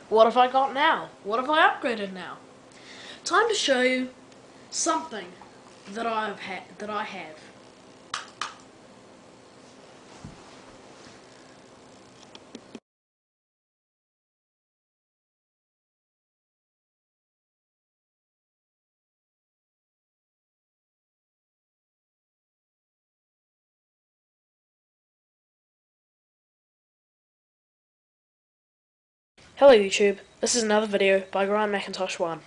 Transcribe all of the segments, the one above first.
What have I got now? What have I upgraded now? Time to show you something that I have. Hello YouTube, this is another video by Macintosh1.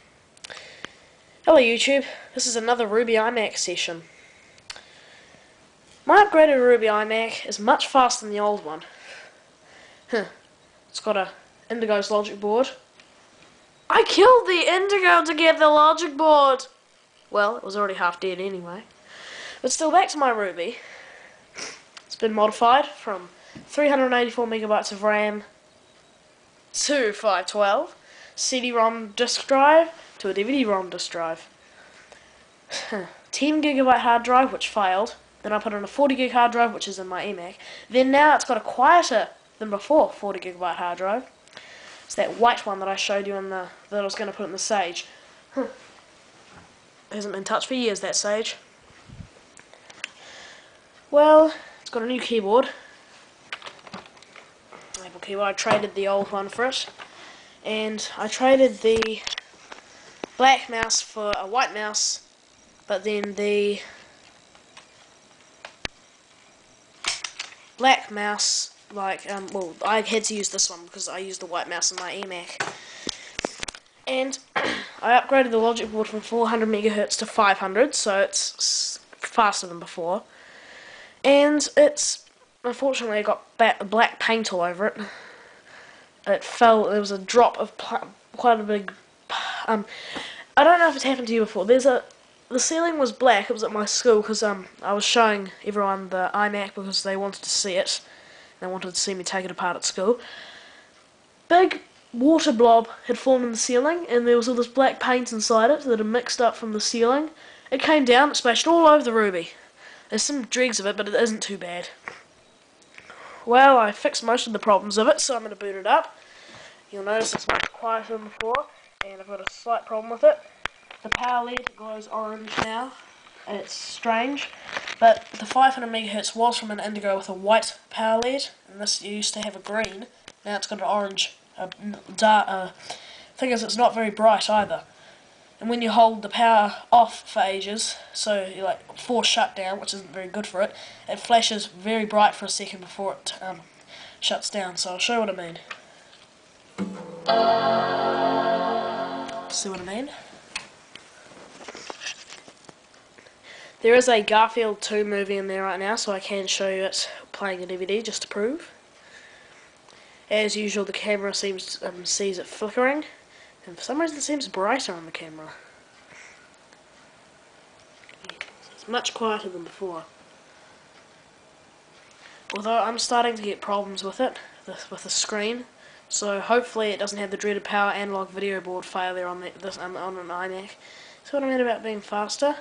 Hello YouTube, this is another Ruby iMac session. My upgraded Ruby iMac is much faster than the old one. It's got a Indigo's logic board. I killed the Indigo to get the logic board! Well, it was already half dead anyway. But still, back to my Ruby. It's been modified from 384 megabytes of RAM to 512, CD-ROM disk drive to a DVD-ROM disk drive. 10 Giga-byte hard drive, which failed. Then I put in a 40 gig hard drive, which is in my iMac. Then now it's got a quieter than before 40 gigabyte hard drive. It's that white one that I showed you that I was going to put in the Sage. Hasn't been touched for years, that Sage. Well, it's got a new keyboard. Apple keyboard. I traded the old one for it. And I traded the black mouse for a white mouse, but then the black mouse, well, I had to use this one because I used the white mouse in my iMac. And I upgraded the logic board from 400 megahertz to 500, so it's faster than before. And it's, unfortunately, I got black paint all over it. It fell, there was a drop of quite a big, I don't know if it's happened to you before. The ceiling was black. It was at my school because I was showing everyone the iMac because they wanted to see it. They wanted to see me take it apart at school. Big water blob had formed in the ceiling, and there was all this black paint inside it that had mixed up from the ceiling. It came down, it splashed all over the Ruby. There's some dregs of it, but it isn't too bad. Well, I fixed most of the problems of it, so I'm going to boot it up. You'll notice it's much quieter than before, and I've got a slight problem with it. The power LED glows orange now. It's strange, but the 500 megahertz was from an Indigo with a white power LED, and this used to have a green. Now it's got an orange. Thing is, it's not very bright either. And when you hold the power off for ages, so you force shutdown, which isn't very good for it, it flashes very bright for a second before it shuts down. So I'll show you what I mean. See what I mean? There is a Garfield 2 movie in there right now, so I can show you it playing a DVD just to prove. As usual, the camera sees it flickering, and for some reason it seems brighter on the camera. It's much quieter than before. Although I'm starting to get problems with it, with the screen, so hopefully it doesn't have the dreaded power analog video board failure on an iMac. So what I meant about being faster?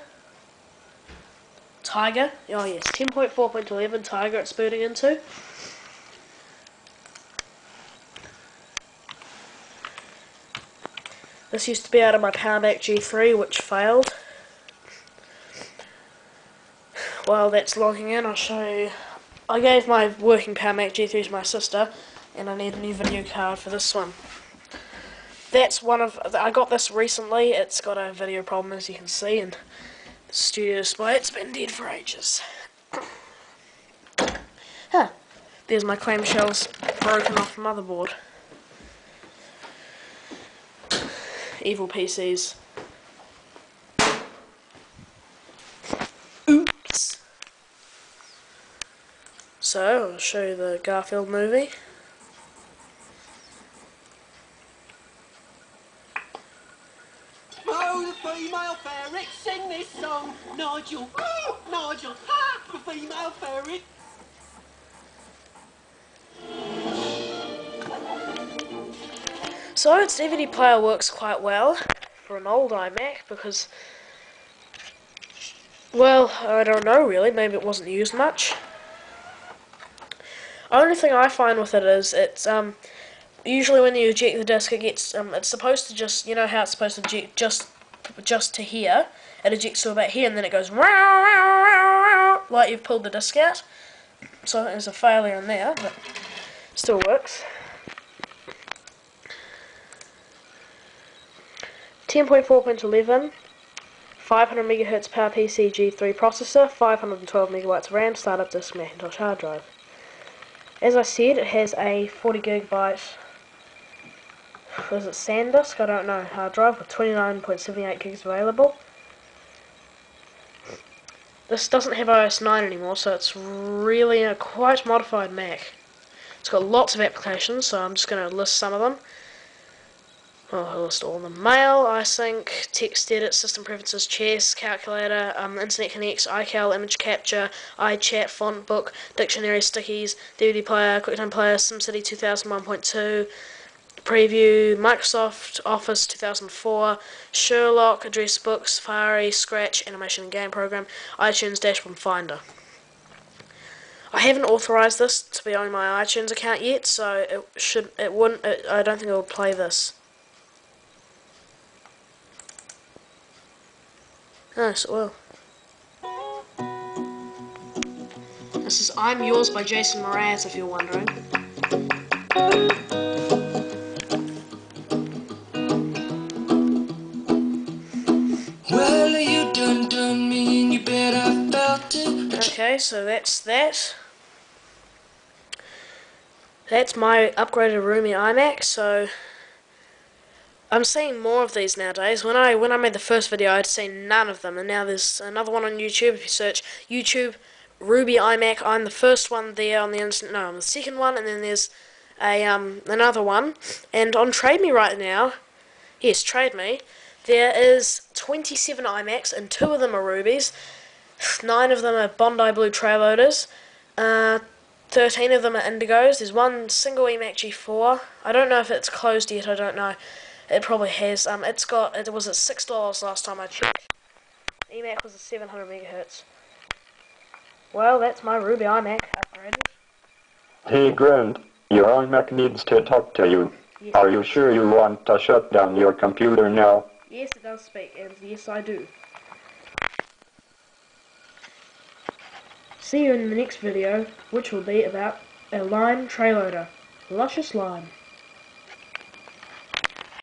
Tiger, oh yes, 10.4.11 Tiger it's booting into. This used to be out of my PowerMac G3, which failed. While that's logging in, I'll show you. I gave my working PowerMac G3 to my sister, and I need a new video card for this one. That's I got this recently. It's got a video problem, as you can see, and the studio display, it's been dead for ages. There's my clamshells broken off the motherboard. Evil PCs. Oops. So, I'll show you the Garfield movie. Oh, the female ferret, sing this song. Nigel, oh, Nigel, ha, the female ferret. So its DVD player works quite well for an old iMac because, well, I don't know really, maybe it wasn't used much. Only thing I find with it is it's usually when you eject the disc, it gets it's supposed to just, you know how it's supposed to eject just to here. It ejects to about here, and then it goes like you've pulled the disc out. So I think there's a failure in there, but still works. 10.4.11, 500 MHz PowerPC G3 processor, 512 MB of RAM, startup disk, Macintosh hard drive. As I said, it has a 40 GB, is it SanDisk? I don't know, hard drive with 29.78 gigs available. This doesn't have iOS 9 anymore, so it's really a quite modified Mac. It's got lots of applications, so I'm just going to list some of them. I'll list all of them. Mail, iSync, text edit, system preferences, chess, calculator, internet connects, iCal, image capture, iChat, font book, dictionary, stickies, DVD player, QuickTime player, SimCity 2001.2, preview, Microsoft Office 2004, Sherlock, address book, Safari, Scratch, animation and game program, iTunes, dashboard, and Finder. I haven't authorized this to be on my iTunes account yet, so I don't think it will play this. Yes, it will. This is I'm Yours by Jason Mraz, if you're wondering. Well, you done me and you bet I felt it. Okay, so that's that. That's my upgraded roomy iMac, so I'm seeing more of these nowadays. When I made the first video, I'd seen none of them, and now there's another one on YouTube. If you search YouTube Ruby iMac, I'm the first one there on the instant. No, I'm the second one, and then there's a another one. And on Trade Me right now, yes, Trade Me, there is 27 iMacs, and 2 of them are Rubies. 9 of them are Bondi Blue Trail Loaders. 13 of them are Indigos. There's one single eMac G4. I don't know if it's closed yet. I don't know. It probably has. It was at $6 last time I checked. eMac was at 700 MHz. Well, that's my Ruby iMac upgraded. Hey Grant, your iMac needs to talk to you. Yes. Are you sure you want to shut down your computer now? Yes, it does speak, and yes, I do. See you in the next video, which will be about a lime tray loader. Luscious lime.